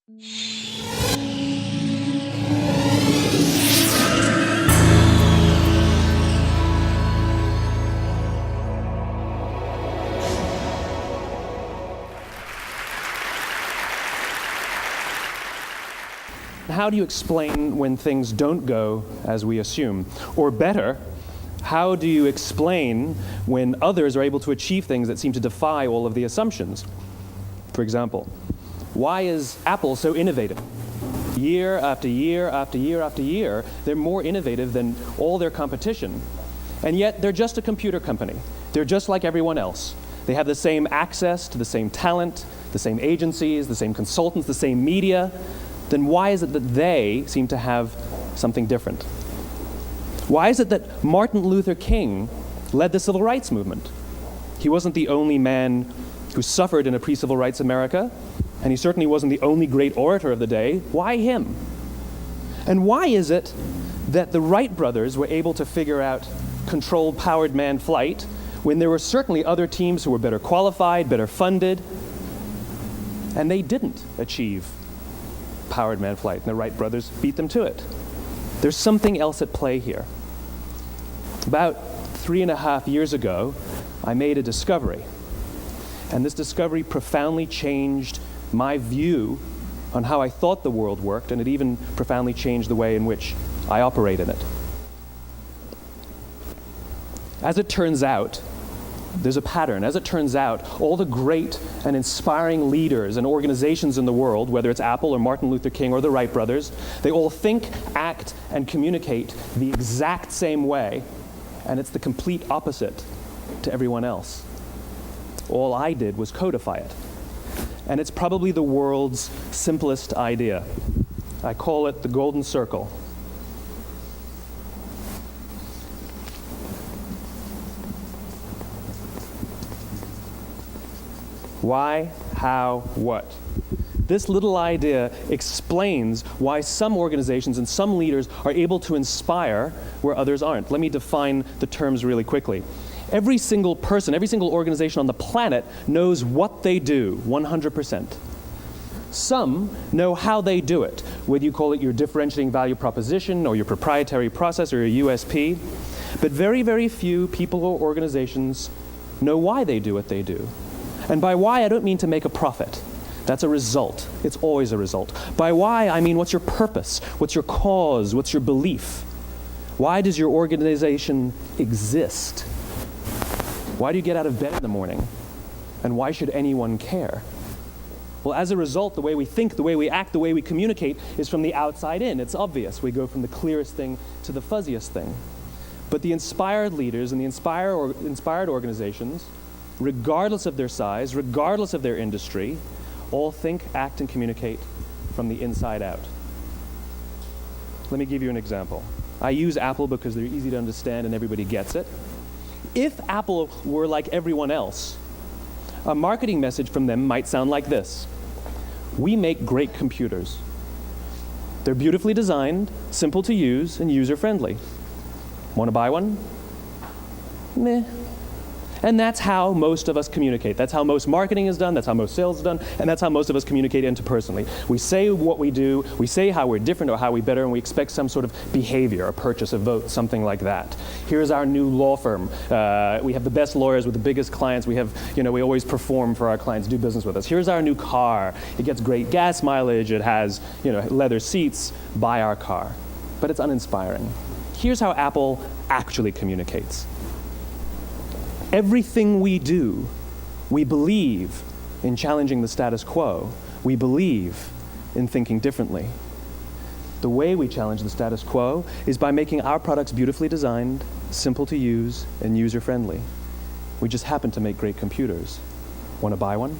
How do you explain when things don't go as we assume? Or better, how do you explain when others are able to achieve things that seem to defy all of the assumptions? For example, why is Apple so innovative? Year after year after year after year, they're more innovative than all their competition. And yet, they're just a computer company. They're just like everyone else. They have the same access to the same talent, the same agencies, the same consultants, the same media. Then why is it that they seem to have something different? Why is it that Martin Luther King led the civil rights movement? He wasn't the only man who suffered in a pre-civil rights America, and he certainly wasn't the only great orator of the day. Why him? And why is it that the Wright brothers were able to figure out controlled powered manned flight when there were certainly other teams who were better qualified, better funded, and they didn't achieve powered manned flight, and the Wright brothers beat them to it? There's something else at play here. About 3.5 years ago, I made a discovery, and this discovery profoundly changed my view on how I thought the world worked, and it even profoundly changed the way in which I operate in it. As it turns out, there's a pattern. As it turns out, all the great and inspiring leaders and organizations in the world, whether it's Apple or Martin Luther King or the Wright brothers, they all think, act, and communicate the exact same way, and it's the complete opposite to everyone else. All I did was codify it. And it's probably the world's simplest idea. I call it the golden circle. Why, how, what? This little idea explains why some organizations and some leaders are able to inspire where others aren't. Let me define the terms really quickly. Every single person, every single organization on the planet knows what they do, 100%. Some know how they do it, whether you call it your differentiating value proposition or your proprietary process or your USP. But very, very few people or organizations know why they do what they do. And by why, I don't mean to make a profit. That's a result. It's always a result. By why, I mean what's your purpose? What's your cause? What's your belief? Why does your organization exist? Why do you get out of bed in the morning? And why should anyone care? Well, as a result, the way we think, the way we act, the way we communicate is from the outside in. It's obvious. We go from the clearest thing to the fuzziest thing. But the inspired leaders and the inspired organizations, regardless of their size, regardless of their industry, all think, act, and communicate from the inside out. Let me give you an example. I use Apple because they're easy to understand and everybody gets it. If Apple were like everyone else, a marketing message from them might sound like this: we make great computers. They're beautifully designed, simple to use, and user-friendly. Want to buy one? Meh. And that's how most of us communicate. That's how most marketing is done, that's how most sales is done, and that's how most of us communicate interpersonally. We say what we do, we say how we're different or how we better, and we expect some sort of behavior, a purchase, a vote, something like that. Here's our new law firm. We have the best lawyers with the biggest clients. We have, we always perform for our clients, do business with us. Here's our new car. It gets great gas mileage. It has, leather seats. Buy our car. But it's uninspiring. Here's how Apple actually communicates. Everything we do, we believe in challenging the status quo. We believe in thinking differently. The way we challenge the status quo is by making our products beautifully designed, simple to use, and user-friendly. We just happen to make great computers. Want to buy one?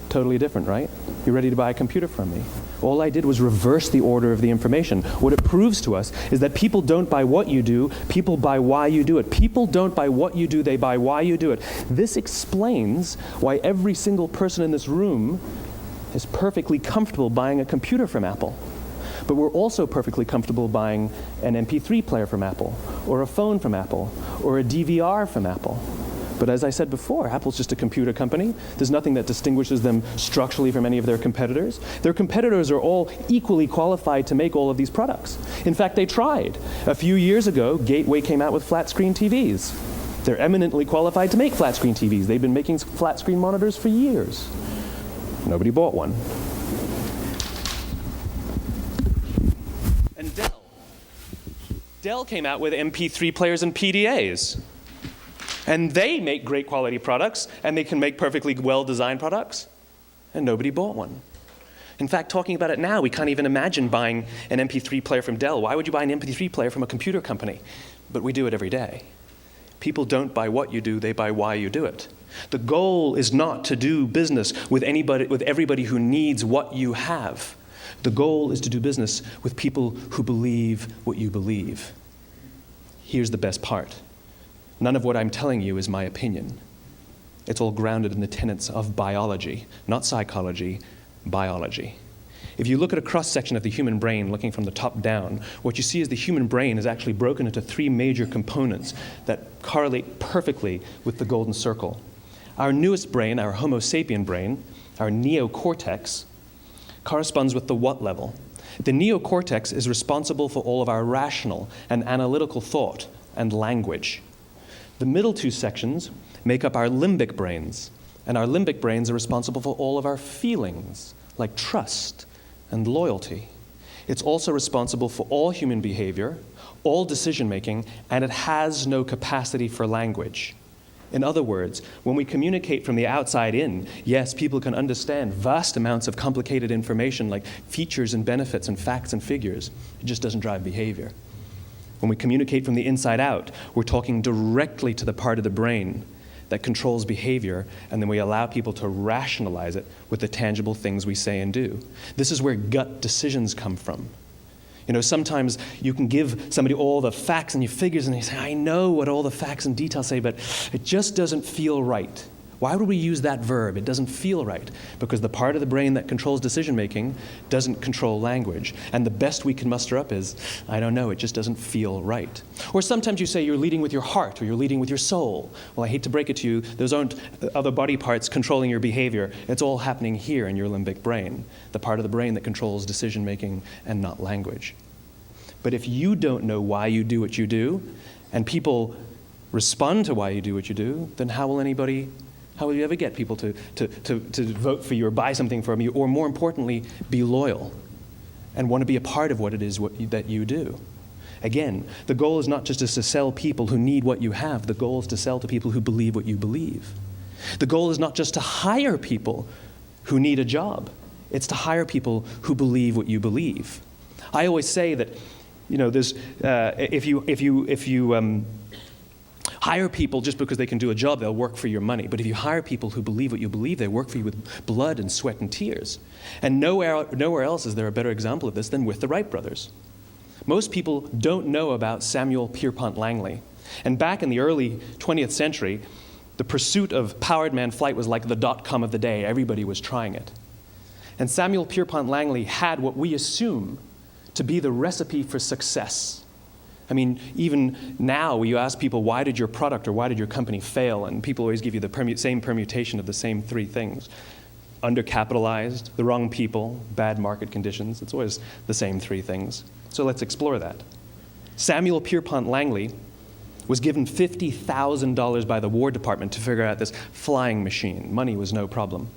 Totally different, right? You're ready to buy a computer from me. All I did was reverse the order of the information. What it proves to us is that people don't buy what you do, people buy why you do it. People don't buy what you do, they buy why you do it. This explains why every single person in this room is perfectly comfortable buying a computer from Apple. But we're also perfectly comfortable buying an MP3 player from Apple, or a phone from Apple, or a DVR from Apple. But as I said before, Apple's just a computer company. There's nothing that distinguishes them structurally from any of their competitors. Their competitors are all equally qualified to make all of these products. In fact, they tried. A few years ago, Gateway came out with flat screen TVs. They're eminently qualified to make flat screen TVs. They've been making flat screen monitors for years. Nobody bought one. And Dell came out with MP3 players and PDAs. And they make great quality products, and they can make perfectly well-designed products, and nobody bought one. In fact, talking about it now, we can't even imagine buying an MP3 player from Dell. Why would you buy an MP3 player from a computer company? But we do it every day. People don't buy what you do, they buy why you do it. The goal is not to do business with everybody who needs what you have. The goal is to do business with people who believe what you believe. Here's the best part. None of what I'm telling you is my opinion. It's all grounded in the tenets of biology, not psychology, biology. If you look at a cross-section of the human brain, looking from the top down, what you see is the human brain is actually broken into three major components that correlate perfectly with the golden circle. Our newest brain, our Homo sapien brain, our neocortex, corresponds with the what level. The neocortex is responsible for all of our rational and analytical thought and language. The middle two sections make up our limbic brains, and our limbic brains are responsible for all of our feelings, like trust and loyalty. It's also responsible for all human behavior, all decision-making, and it has no capacity for language. In other words, when we communicate from the outside in, yes, people can understand vast amounts of complicated information like features and benefits and facts and figures. It just doesn't drive behavior. When we communicate from the inside out, we're talking directly to the part of the brain that controls behavior, and then we allow people to rationalize it with the tangible things we say and do. This is where gut decisions come from. You know, sometimes you can give somebody all the facts and your figures, and they say, I know what all the facts and details say, but it just doesn't feel right. Why would we use that verb? It doesn't feel right. Because the part of the brain that controls decision-making doesn't control language. And the best we can muster up is, I don't know, it just doesn't feel right. Or sometimes you say you're leading with your heart or you're leading with your soul. Well, I hate to break it to you, those aren't other body parts controlling your behavior. It's all happening here in your limbic brain, the part of the brain that controls decision-making and not language. But if you don't know why you do what you do, and people respond to why you do what you do, then how will you ever get people to vote for you or buy something from you, or more importantly, be loyal and want to be a part of what it is that you do? Again, the goal is not just to sell people who need what you have. The goal is to sell to people who believe what you believe. The goal is not just to hire people who need a job. It's to hire people who believe what you believe. I always say that, you know, there's if you hire people just because they can do a job, they'll work for your money. But if you hire people who believe what you believe, they work for you with blood and sweat and tears. And nowhere else is there a better example of this than with the Wright brothers. Most people don't know about Samuel Pierpont Langley. And back in the early 20th century, the pursuit of powered man flight was like the .com of the day. Everybody was trying it. And Samuel Pierpont Langley had what we assume to be the recipe for success. I mean, even now, you ask people, why did your product or why did your company fail? And people always give you the same permutation of the same three things. Undercapitalized, the wrong people, bad market conditions. It's always the same three things. So let's explore that. Samuel Pierpont Langley was given $50,000 by the War Department to figure out this flying machine. Money was no problem.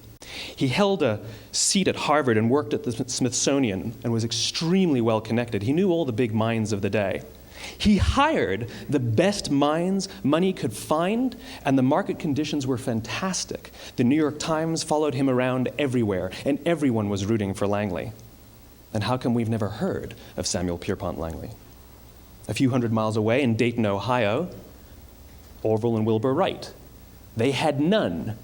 He held a seat at Harvard and worked at the Smithsonian and was extremely well connected. He knew all the big minds of the day. He hired the best minds money could find, and the market conditions were fantastic. The New York Times followed him around everywhere, and everyone was rooting for Langley. And how come we've never heard of Samuel Pierpont Langley? A few hundred miles away in Dayton, Ohio, Orville and Wilbur Wright. They had none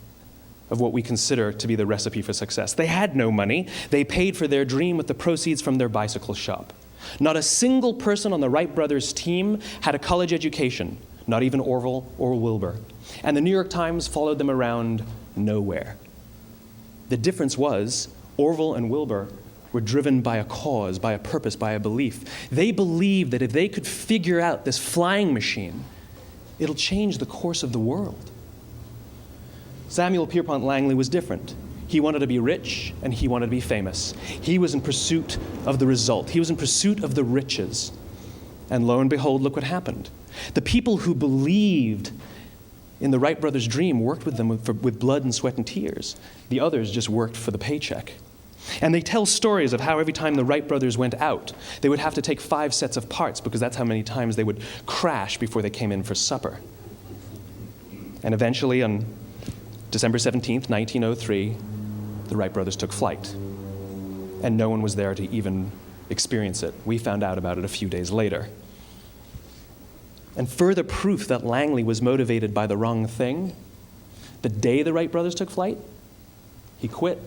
of what we consider to be the recipe for success. They had no money. They paid for their dream with the proceeds from their bicycle shop. Not a single person on the Wright brothers' team had a college education, not even Orville or Wilbur. And the New York Times followed them around nowhere. The difference was Orville and Wilbur were driven by a cause, by a purpose, by a belief. They believed that if they could figure out this flying machine, it'll change the course of the world. Samuel Pierpont Langley was different. He wanted to be rich, and he wanted to be famous. He was in pursuit of the result. He was in pursuit of the riches. And lo and behold, look what happened. The people who believed in the Wright brothers' dream worked with them with blood and sweat and tears. The others just worked for the paycheck. And they tell stories of how every time the Wright brothers went out, they would have to take 5 sets of parts because that's how many times they would crash before they came in for supper. And eventually, on December 17th, 1903, the Wright brothers took flight. And no one was there to even experience it. We found out about it a few days later. And further proof that Langley was motivated by the wrong thing, the day the Wright brothers took flight, he quit.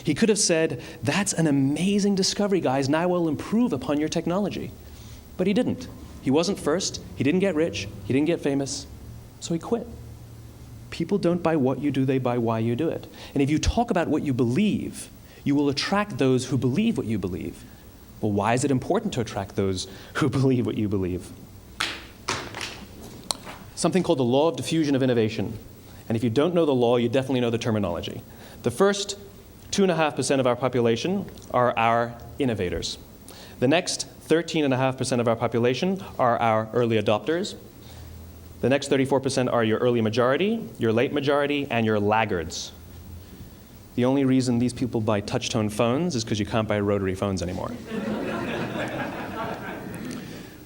He could have said, "That's an amazing discovery, guys, and I will improve upon your technology." But he didn't. He wasn't first. He didn't get rich. He didn't get famous. So he quit. People don't buy what you do, they buy why you do it. And if you talk about what you believe, you will attract those who believe what you believe. Well, why is it important to attract those who believe what you believe? Something called the law of diffusion of innovation. And if you don't know the law, you definitely know the terminology. The first 2.5% of our population are our innovators. The next 13.5% of our population are our early adopters. The next 34% are your early majority, your late majority, and your laggards. The only reason these people buy touch-tone phones is because you can't buy rotary phones anymore.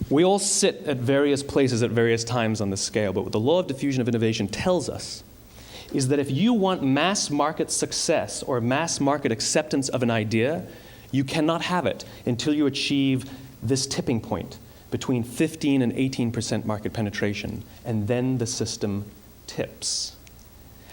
We all sit at various places at various times on the scale, but what the law of diffusion of innovation tells us is that if you want mass market success or mass market acceptance of an idea, you cannot have it until you achieve this tipping point between 15 and 18% market penetration, and then the system tips.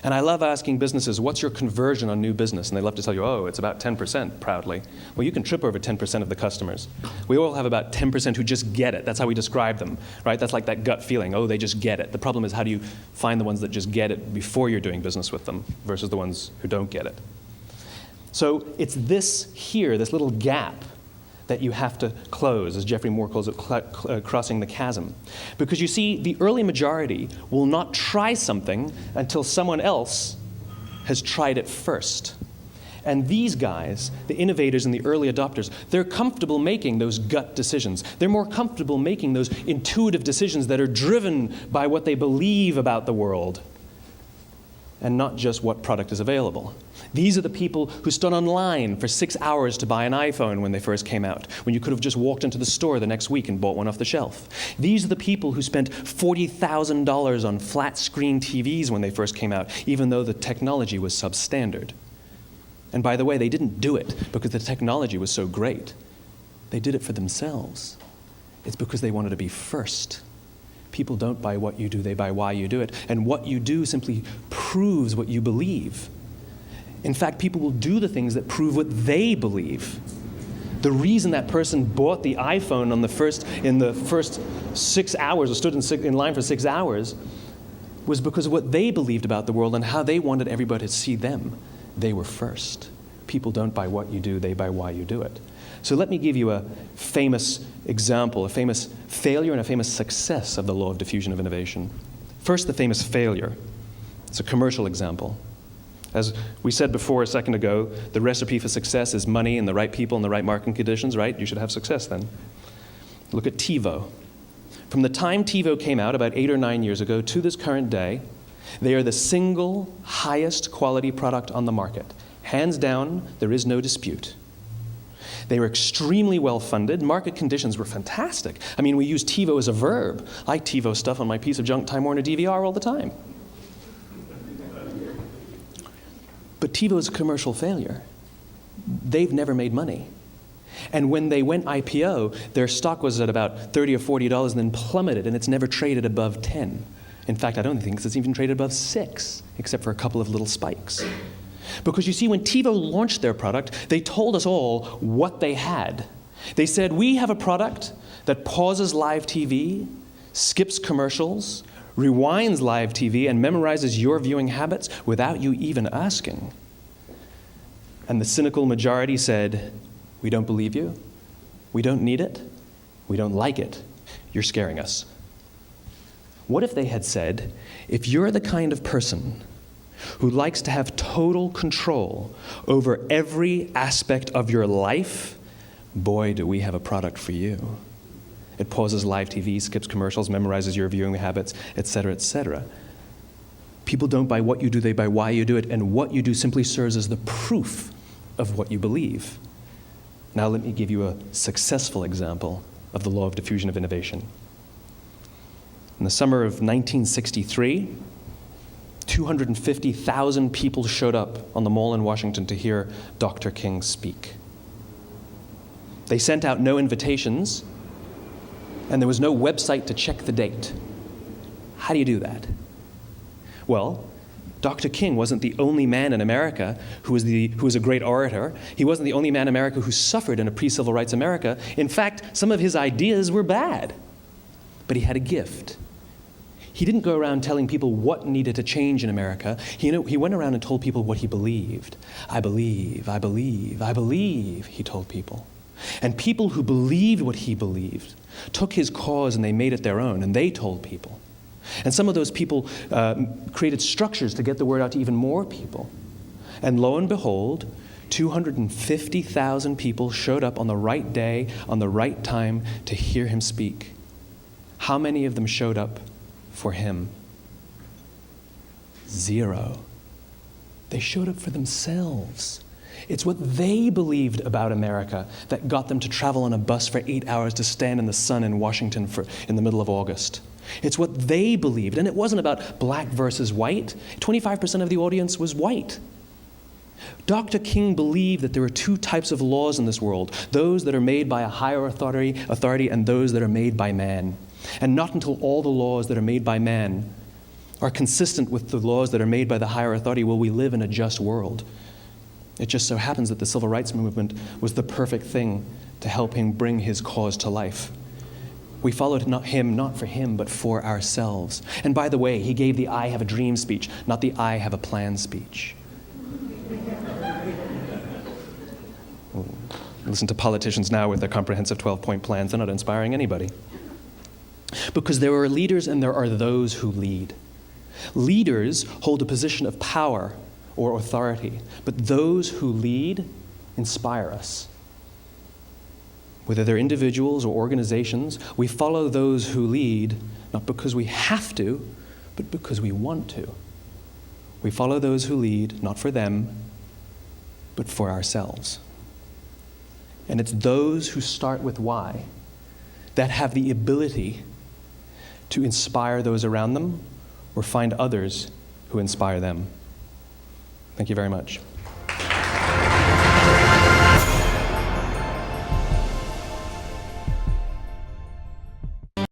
And I love asking businesses, what's your conversion on new business? And they love to tell you, oh, it's about 10%, proudly. Well, you can trip over 10% of the customers. We all have about 10% who just get it. That's how we describe them, right? That's like that gut feeling, oh, they just get it. The problem is, how do you find the ones that just get it before you're doing business with them versus the ones who don't get it? So it's this here, this little gap, that you have to close, as Geoffrey Moore calls it, crossing the chasm. Because you see, the early majority will not try something until someone else has tried it first. And these guys, the innovators and the early adopters, they're comfortable making those gut decisions. They're more comfortable making those intuitive decisions that are driven by what they believe about the world and not just what product is available. These are the people who stood online for 6 hours to buy an iPhone when they first came out, when you could have just walked into the store the next week and bought one off the shelf. These are the people who spent $40,000 on flat-screen TVs when they first came out, even though the technology was substandard. And by the way, they didn't do it because the technology was so great. They did it for themselves. It's because they wanted to be first. People don't buy what you do, they buy why you do it. And what you do simply proves what you believe. In fact, people will do the things that prove what they believe. The reason that person bought the iPhone in the first 6 hours, or stood in line for 6 hours, was because of what they believed about the world and how they wanted everybody to see them. They were first. People don't buy what you do, they buy why you do it. So let me give you a famous example, a famous failure and a famous success of the law of diffusion of innovation. First, the famous failure. It's a commercial example. As we said before a second ago, the recipe for success is money and the right people and the right marketing conditions, right? You should have success then. Look at TiVo. From the time TiVo came out about 8 or 9 years ago to this current day, they are the single highest quality product on the market. Hands down, there is no dispute. They were extremely well-funded. Market conditions were fantastic. I mean, we use TiVo as a verb. I TiVo stuff on my piece of junk Time Warner DVR all the time. But TiVo is a commercial failure. They've never made money. And when they went IPO, their stock was at about $30 or $40 and then plummeted, and it's never traded above 10. In fact, I don't think it's even traded above 6, except for a couple of little spikes. Because you see, when TiVo launched their product, they told us all what they had. They said, we have a product that pauses live TV, skips commercials, rewinds live TV, and memorizes your viewing habits without you even asking. And the cynical majority said, we don't believe you, we don't need it, we don't like it, you're scaring us. What if they had said, if you're the kind of person who likes to have total control over every aspect of your life, boy, do we have a product for you. It pauses live TV, skips commercials, memorizes your viewing habits, etc., etc. People don't buy what you do, they buy why you do it, and what you do simply serves as the proof of what you believe. Now let me give you a successful example of the law of diffusion of innovation. In the summer of 1963, 250,000 people showed up on the Mall in Washington to hear Dr. King speak. They sent out no invitations, and there was no website to check the date. How do you do that? Well, Dr. King wasn't the only man in America who was a great orator. He wasn't the only man in America who suffered in a pre-civil rights America. In fact, some of his ideas were bad, but he had a gift. He didn't go around telling people what needed to change in America. He went around and told people what he believed. I believe, I believe, I believe, he told people. And people who believed what he believed took his cause and they made it their own, and they told people. And some of those people created structures to get the word out to even more people. And lo and behold, 250,000 people showed up on the right day, on the right time to hear him speak. How many of them showed up for him? 0. They showed up for themselves. It's what they believed about America that got them to travel on a bus for 8 hours to stand in the sun in Washington in the middle of August. It's what they believed, and it wasn't about black versus white. 25% of the audience was white. Dr. King believed that there are 2 types of laws in this world, those that are made by a higher authority and those that are made by man. And not until all the laws that are made by man are consistent with the laws that are made by the higher authority will we live in a just world. It just so happens that the civil rights movement was the perfect thing to help him bring his cause to life. We followed him not for him, but for ourselves. And by the way, he gave the I have a dream speech, not the I have a plan speech. Listen to politicians now with their comprehensive 12-point plans. They're not inspiring anybody. Because there are leaders and there are those who lead. Leaders hold a position of power or authority, but those who lead inspire us. Whether they're individuals or organizations, we follow those who lead not because we have to, but because we want to. We follow those who lead not for them, but for ourselves. And it's those who start with why that have the ability to inspire those around them or find others who inspire them. Thank you very much.